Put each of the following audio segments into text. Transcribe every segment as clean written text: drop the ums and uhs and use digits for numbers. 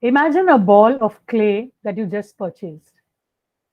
Imagine a ball of clay that you just purchased.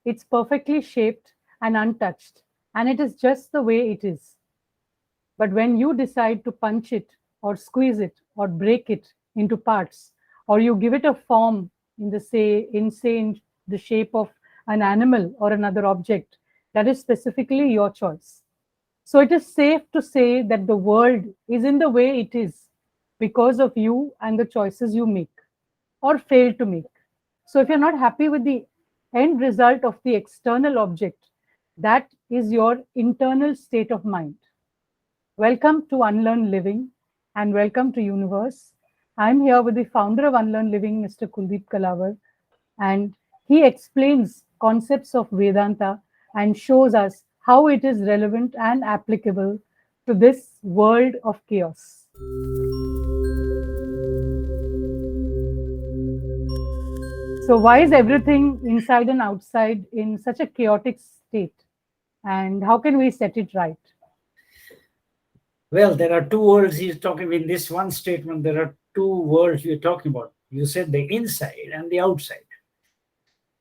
It's perfectly shaped and untouched, and it is just the way it is. But when you decide to punch it, or squeeze it, or break it into parts, or you give it a form in the shape of an animal or another object, that is specifically your choice. So it is safe to say that the world is in the way it is because of you and the choices you make or fail to make. So if you're not happy with the end result of the external object, that is your internal state of mind. Welcome to Unlearn Living and welcome to Universe. I'm here with the founder of Unlearn Living, Mr. Kuldeep Kalawar, and he explains concepts of Vedanta and shows us how it is relevant and applicable to this world of chaos. So, why is everything inside and outside in such a chaotic state? And how can we set it right? Well, there are two worlds he's talking in this one statement. There are two worlds you're talking about. You said the inside and the outside.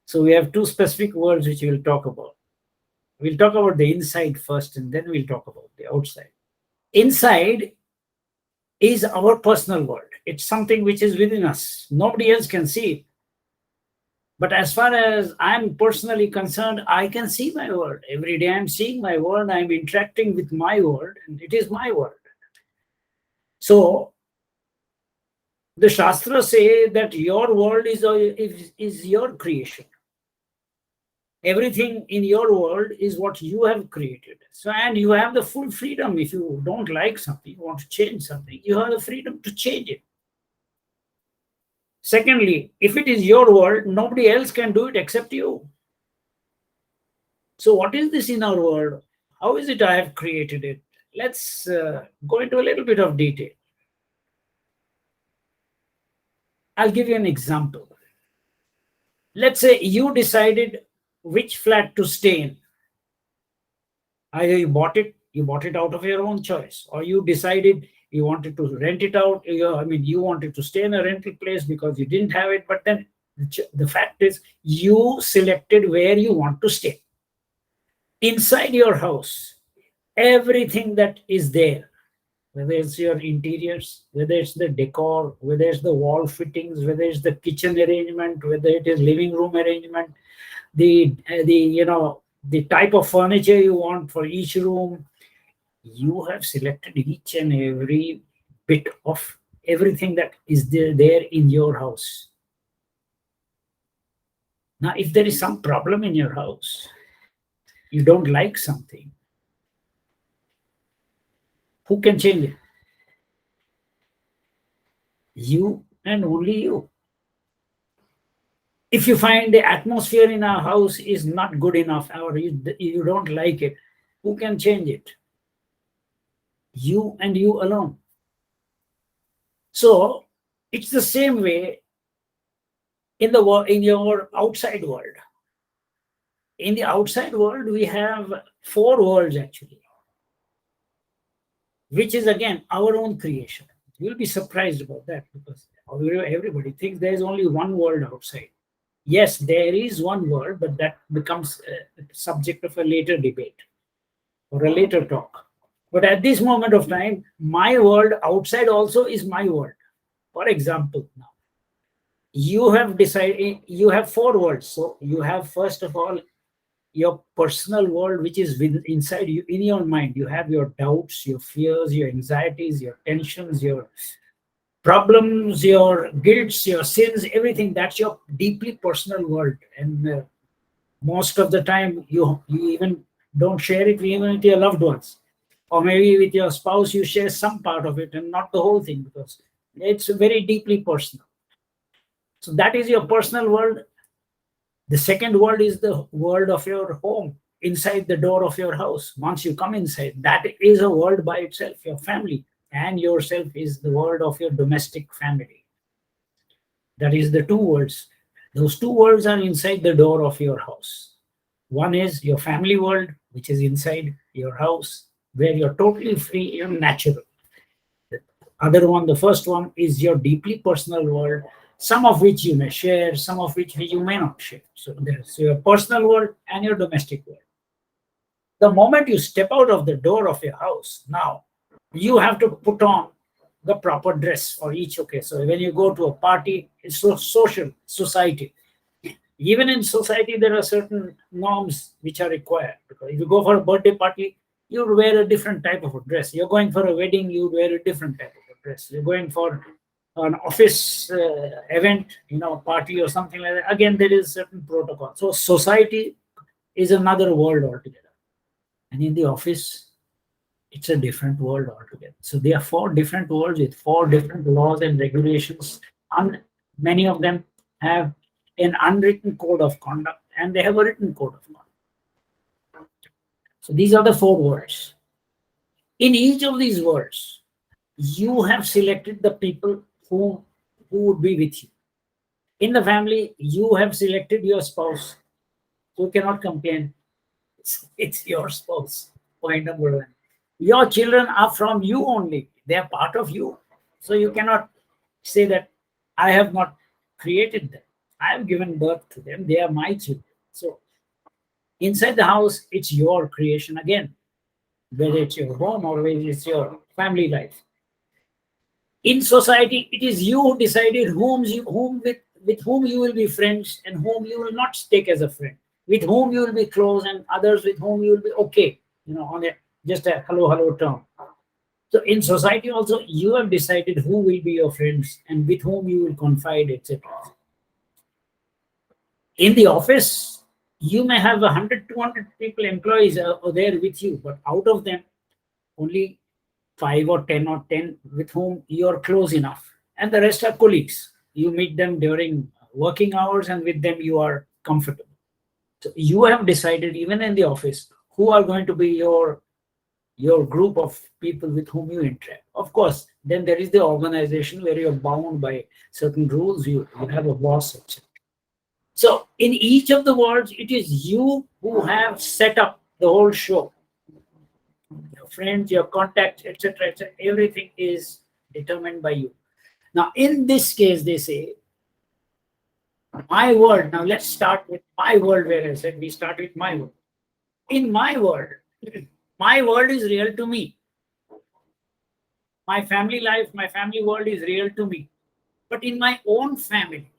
So we have two specific worlds which we'll talk about. We'll talk about the inside first and then we'll talk about the outside. Inside is our personal world. It's something which is within us. Nobody else can see it. But as far as I'm personally concerned, I can see my world. Every day I'm seeing my world, I'm interacting with my world, and it is my world. So the Shastras say that your world is your creation. Everything in your world is what you have created. So, and you have the full freedom. If you don't like something, you want to change something, you have the freedom to change it. Secondly, if it is your world, nobody else can do it except you. So what is this in our world? How is it I have created it? Let's go into a little bit of detail. I'll give you an example. Let's say you decided which flat to stay in. Either you bought it out of your own choice, or you decided you wanted to rent it out. You wanted to stay in a rental place because you didn't have it. But then the fact is, you selected where you want to stay. Inside your house, everything that is there, whether it's your interiors, whether it's the decor, whether it's the wall fittings, whether it's the kitchen arrangement, whether it is living room arrangement, the type of furniture you want for each room, you have selected each and every bit of everything that is there in your house. Now, if there is some problem in your house, you don't like something, who can change it? You and only you. If you find the atmosphere in our house is not good enough, or you don't like it, who can change it? You and you alone. So it's the same way in your outside world. In the outside world, we have four worlds actually, which is again our own creation. You'll be surprised about that because everybody thinks there is only one world outside. Yes, there is one world, but that becomes a subject of a later debate or a later talk. But at this moment of time, my world outside also is my world. For example, now you have decided you have four worlds. So you have, first of all, your personal world, which is inside you, in your mind. You have your doubts, your fears, your anxieties, your tensions, your problems, your guilts, your sins, everything. That's your deeply personal world. And most of the time, you even don't share it even with your loved ones. Or maybe with your spouse, you share some part of it and not the whole thing because it's very deeply personal. So that is your personal world. The second world is the world of your home, inside the door of your house. Once you come inside, that is a world by itself. Your family and yourself is the world of your domestic family. That is the two worlds. Those two worlds are inside the door of your house. One is your family world, which is inside your house, where you're totally free and natural. The other one, the first one, is your deeply personal world, some of which you may share, some of which you may not share. So there's your personal world and your domestic world. The moment you step out of the door of your house, now you have to put on the proper dress for each occasion. So when you go to a party, it's so social, society. Even in society, there are certain norms which are required. Because if you go for a birthday party, you would wear a different type of a dress. You're going for a wedding, you would wear a different type of a dress. You're going for an office event, party or something like that. Again, there is certain protocol. So society is another world altogether. And in the office, it's a different world altogether. So there are 4 different worlds with 4 different laws and regulations. And many of them have an unwritten code of conduct and they have a written code of conduct. So these are the 4 worlds. In each of these worlds, you have selected the people who would be with you. In the family, you have selected your spouse. You cannot complain. It's your spouse. Point number 1. Your children are from you only. They are part of you. So you cannot say that I have not created them. I have given birth to them. They are my children. So inside the house, it's your creation again, whether it's your home or whether it's your family life. In society, it is you who decided with whom you will be friends and whom you will not take as a friend, with whom you will be close and others with whom you will be okay, on just a hello term. So in society also, you have decided who will be your friends and with whom you will confide, etc. In the office, you may have 100, 200 people, employees are there with you, but out of them, only 5 or 10 with whom you are close enough. And the rest are colleagues. You meet them during working hours and with them you are comfortable. So you have decided, even in the office, who are going to be your group of people with whom you interact. Of course, then there is the organization where you're bound by certain rules. You have a boss, etc. So in each of the worlds, it is you who have set up the whole show. Your friends, your contacts, etc., etc. Everything is determined by you. Now, in this case, they say, my world. Now, let's start with my world, where I said we start with my world. In my world is real to me. My family life, my family world is real to me. But in my own family,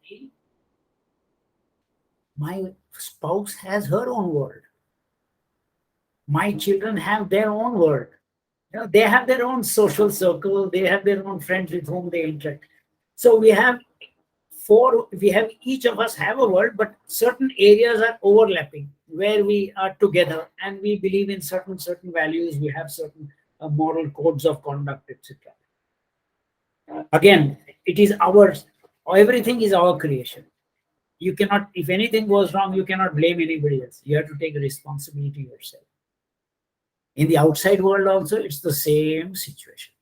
my spouse has her own world. My children have their own world. They have their own social circle. They have their own friends with whom they interact. So we have each of us have a world, but certain areas are overlapping where we are together and we believe in certain values. We have certain moral codes of conduct, etc. Again, it is ours. Everything is our creation. You cannot, if anything goes wrong, you cannot blame anybody else. You have to take responsibility yourself. In the outside world also, it's the same situation.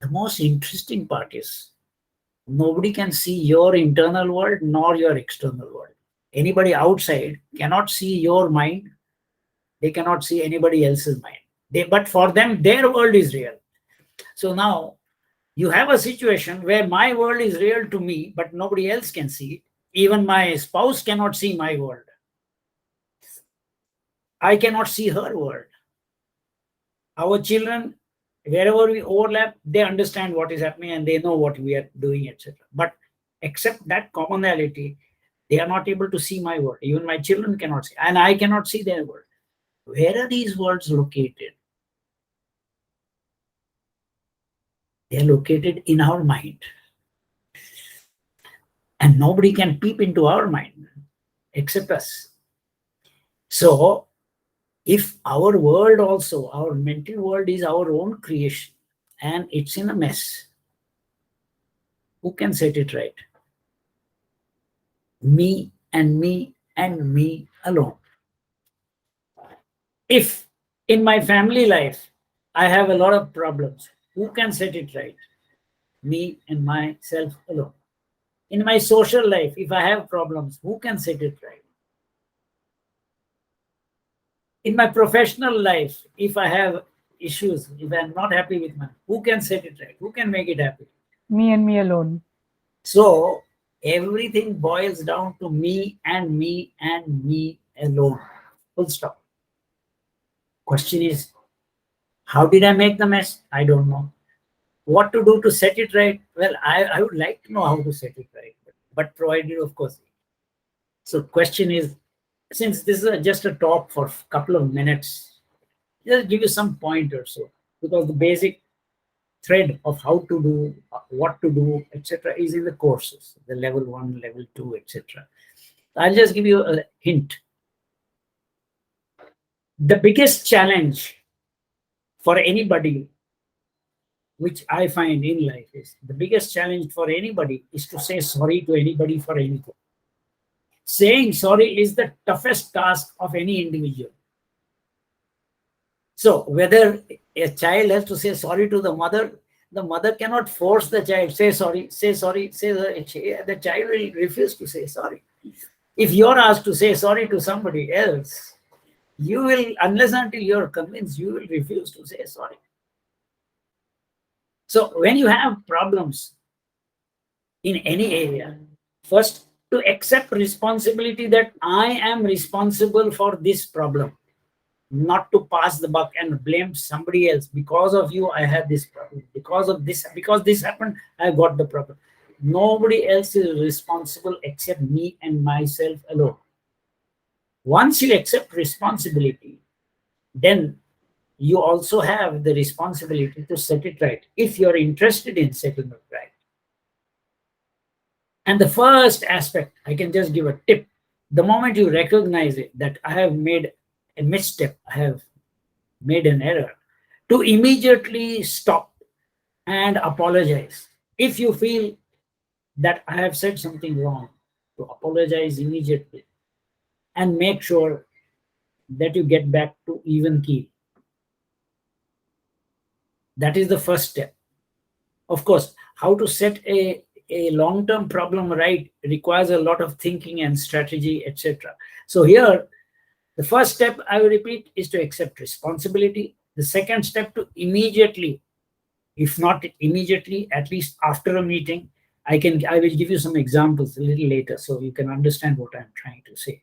The most interesting part is nobody can see your internal world nor your external world. Anybody outside cannot see your mind. They cannot see anybody else's mind. But for them, their world is real. So now you have a situation where my world is real to me, but nobody else can see it. Even my spouse cannot see my world. I cannot see her world. Our children, wherever we overlap, they understand what is happening and they know what we are doing, etc. But except that commonality, they are not able to see my world. Even my children cannot see, and I cannot see their world. Where are these worlds located? They are located in our mind. And nobody can peep into our mind except us. So, if our world also, our mental world is our own creation and it's in a mess, who can set it right? Me and me and me alone. If in my family life I have a lot of problems, who can set it right? Me and myself alone. In my social life, if I have problems, who can set it right? In my professional life, if I have issues, if I'm not happy with who can set it right? Who can make it happy? Me and me alone. So Everything boils down to me and me and me alone. Full stop. Question is, how did I make the mess? I don't know. What to do to set it right? Well, I would like to know how to set it right, but provided, of course. So question is, since this is just a talk for a couple of minutes, just give you some pointers. So, because the basic thread of how to do, what to do, etc., is in the courses, the level 1, level 2, etc. I'll just give you a hint. The biggest challenge for anybody, which I find in life, is the biggest challenge for anybody is to say sorry to anybody for anything. Saying sorry is the toughest task of any individual. So whether a child has to say sorry to the mother cannot force the child, say sorry, say sorry, say sorry. The child will refuse to say sorry. If you're asked to say sorry to somebody else, you will, unless until you're convinced, you will refuse to say sorry. So when you have problems in any area, first to accept responsibility that I am responsible for this problem, not to pass the buck and blame somebody else. Because of you, I had this problem. Because this happened, I got the problem. Nobody else is responsible except me and myself alone. Once you accept responsibility, then you also have the responsibility to set it right, if you're interested in setting it right. And the first aspect, I can just give a tip. The moment you recognize it, that I have made a misstep, I have made an error, to immediately stop and apologize. If you feel that I have said something wrong, to apologize immediately and make sure that you get back to even keel. That is the first step. Of course, how to set a long-term problem right requires a lot of thinking and strategy, etc. So here, the first step, I will repeat, is to accept responsibility. The second step, to immediately, if not immediately, at least after a meeting, I will give you some examples a little later so you can understand what I'm trying to say.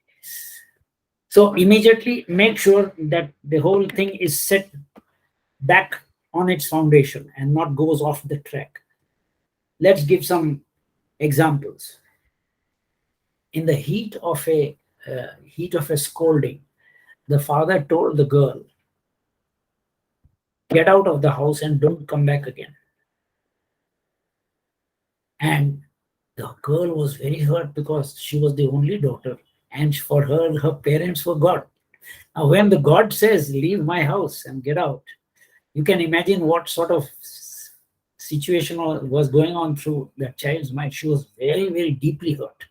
So immediately make sure that the whole thing is set back on its foundation and not goes off the track. Let's give some examples. In the heat of a scolding, the father told the girl, "Get out of the house and don't come back again." And the girl was very hurt because she was the only daughter, and for her, her parents were God. Now, when the God says, "Leave my house and get out," you can imagine what sort of situation was going on through that child's mind. She was very, very deeply hurt.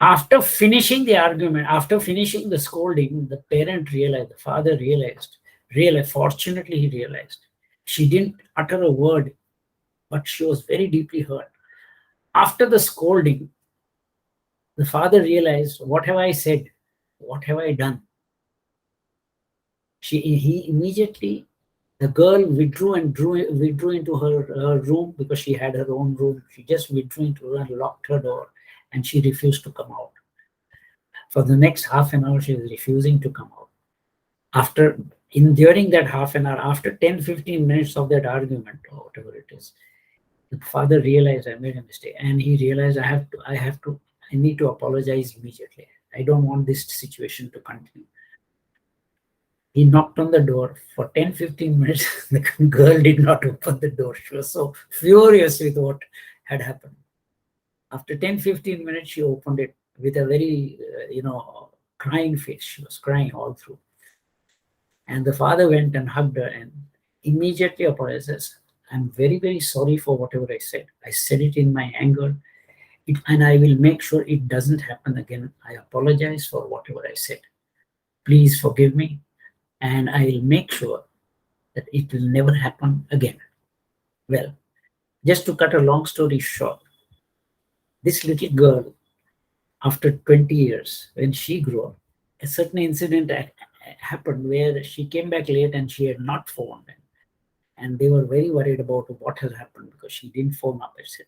After finishing the argument, after finishing the scolding, the parent realized, the father realized, fortunately he realized, she didn't utter a word, but she was very deeply hurt. After the scolding, the father realized, what have I said? What have I done? He immediately, the girl withdrew into her room, because she had her own room. She just withdrew into her and locked her door, and she refused to come out. For the next half an hour, she was refusing to come out. During that half an hour, after 10-15 minutes of that argument, or whatever it is, the father realized, I made a mistake, and he realized, I need to apologize immediately. I don't want this situation to continue. He knocked on the door for 10-15 minutes. The girl did not open the door. She was so furious with what had happened. After 10-15 minutes, she opened it with a very, crying face. She was crying all through. And the father went and hugged her and immediately apologized. "I'm very, very sorry for whatever I said. I said it in my anger, and I will make sure it doesn't happen again. I apologize for whatever I said. Please forgive me, and I will make sure that it will never happen again." Well, just to cut a long story short, this little girl, after 20 years, when she grew up, a certain incident happened where she came back late and she had not phoned. And they were very worried about what had happened because she didn't phone up, etc.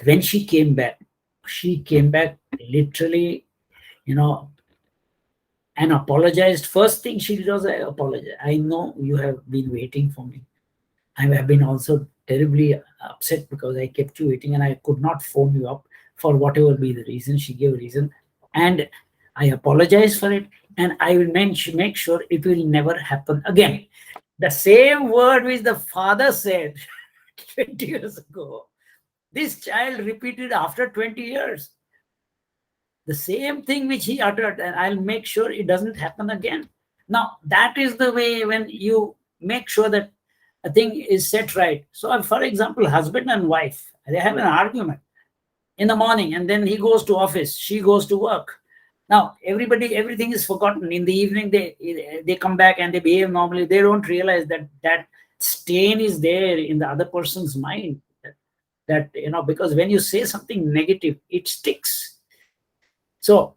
When she came back literally, and apologized. First thing she did was, I apologize. I know you have been waiting for me. I have been also terribly upset because I kept you waiting and I could not phone you up for whatever be the reason. She gave a reason, and I apologize for it, and I will make sure it will never happen again. The same word which the father said 20 years ago, this child repeated after 20 years. The same thing which he uttered, and I'll make sure it doesn't happen again. Now, that is the way when you make sure that a thing is set right. So, for example, husband and wife, they have an argument in the morning, and then he goes to office, she goes to work. Now, everything is forgotten. In the evening, they come back and they behave normally. They don't realize that stain is there in the other person's mind. That because when you say something negative, it sticks. So,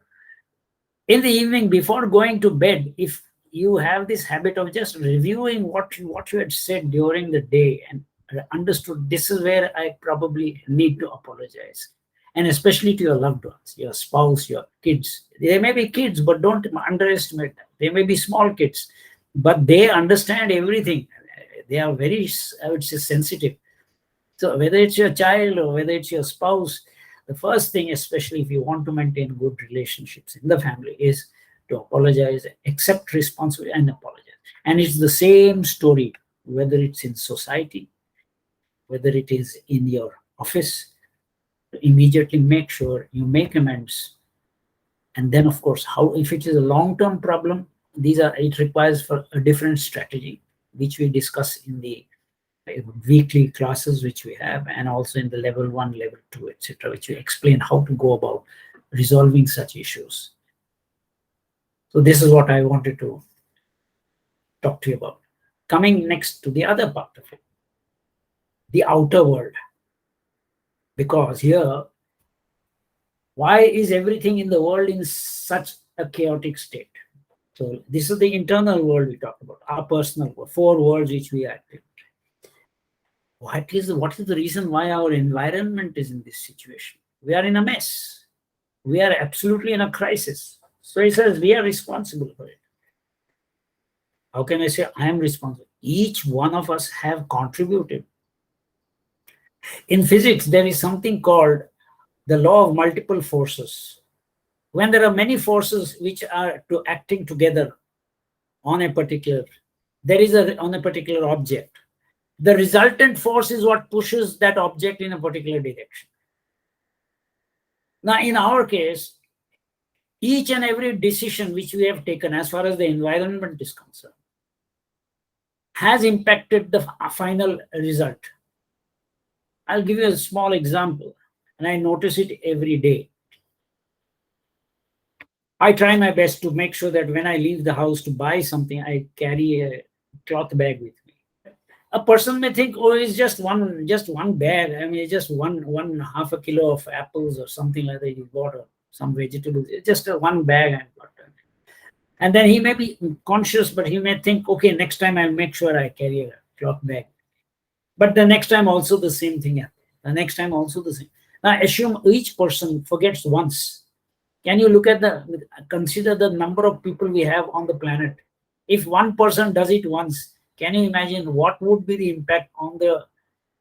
in the evening before going to bed, if you have this habit of just reviewing what you had said during the day and understood, this is where I probably need to apologize. And especially to your loved ones, your spouse, your kids. They may be kids, but don't underestimate them. They may be small kids, but they understand everything. They are very, I would say, sensitive. So whether it's your child or whether it's your spouse, the first thing, especially if you want to maintain good relationships in the family, is to apologize, accept responsibility, and apologize. And it's the same story, whether it's in society, whether it is in your office. Immediately make sure you make amends. And then, of course, how if it is a long-term problem, it requires for a different strategy, which we discuss in the weekly classes which we have, and also in the level 1, level 2, etc., which we explain how to go about resolving such issues. So this is what I wanted to talk to you about. Coming next to the other part of it, the outer world. Because here, why is everything in the world in such a chaotic state? So this is the internal world we talk about, our personal world, 4 worlds which we are in. What is the reason why our environment is in this situation? We are in a mess. We are absolutely in a crisis. So he says we are responsible for it. How can I say I am responsible? Each one of us have contributed. In physics, there is something called the law of multiple forces. When there are many forces which are acting together on a particular object, the resultant force is what pushes that object in a particular direction. Now, in our case, each and every decision which we have taken as far as the environment is concerned has impacted the final result. I'll give you a small example, and I notice it every day. I try my best to make sure that when I leave the house to buy something, I carry a cloth bag with me. A person may think, oh, it's just one bag. I mean, it's just one half a kilo of apples or something like that. He bought some vegetables. It's just one bag I bought. And then he may be conscious, but he may think, okay, next time I'll make sure I carry a cloth bag. But the next time also the same thing happens. The next time also the same. Now assume each person forgets once. Can you consider the number of people we have on the planet? If one person does it once, can you imagine what would be the impact on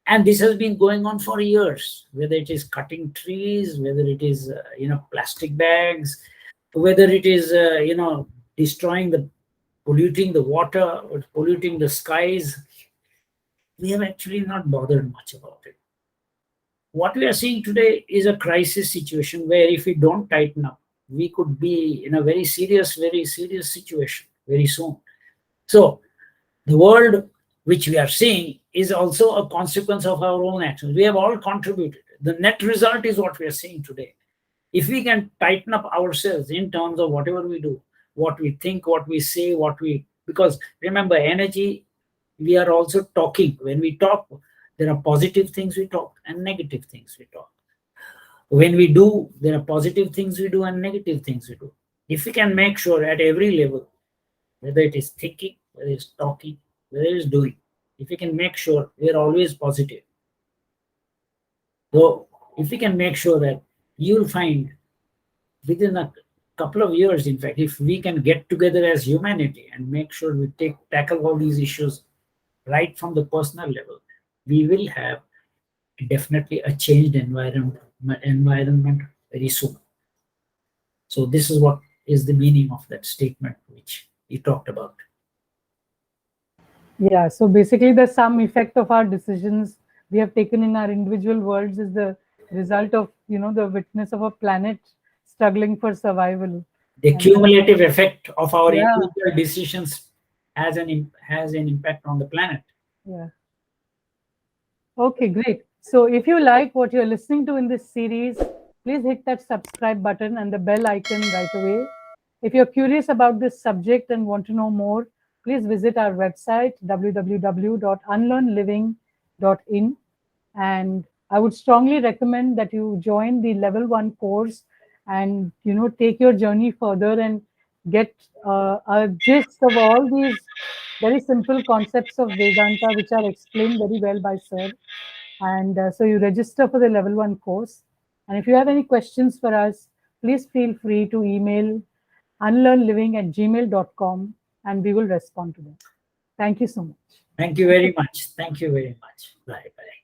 and this has been going on for years, whether it is cutting trees, whether it is, plastic bags, whether it is, polluting the water or polluting the skies. We have actually not bothered much about it. What we are seeing today is a crisis situation where if we don't tighten up, we could be in a very serious situation very soon. So the world which we are seeing is also a consequence of our own actions. We have all contributed. The net result is what we are seeing today. If we can tighten up ourselves in terms of whatever we do, what we think, what we say, because remember, energy, we are also talking. When we talk, there are positive things we talk and negative things we talk. When we do, there are positive things we do and negative things we do. If we can make sure at every level, whether it is thinking, whether it is talking, whether it is doing, if we can make sure we are always positive. So if we can make sure that you'll find within a couple of years, in fact, if we can get together as humanity and make sure we tackle all these issues right from the personal level, we will have definitely a changed environment very soon. So this is what is the meaning of that statement which he talked about. Yeah, so basically the sum effect of our decisions we have taken in our individual worlds is the result of, the witness of a planet struggling for survival. The cumulative effect of our Yeah. individual decisions has an impact on the planet. Yeah. Okay, great. So if you like what you're listening to in this series, please hit that subscribe button and the bell icon right away. If you're curious about this subject and want to know more, please visit our website, www.unlearnliving.in. And I would strongly recommend that you join the level 1 course and, take your journey further and get a gist of all these very simple concepts of Vedanta, which are explained very well by Sir. And so you register for the level 1 course. And if you have any questions for us, please feel free to email unlearnliving@gmail.com and we will respond to them. Thank you so much. Thank you very much. Thank you very much. Bye bye.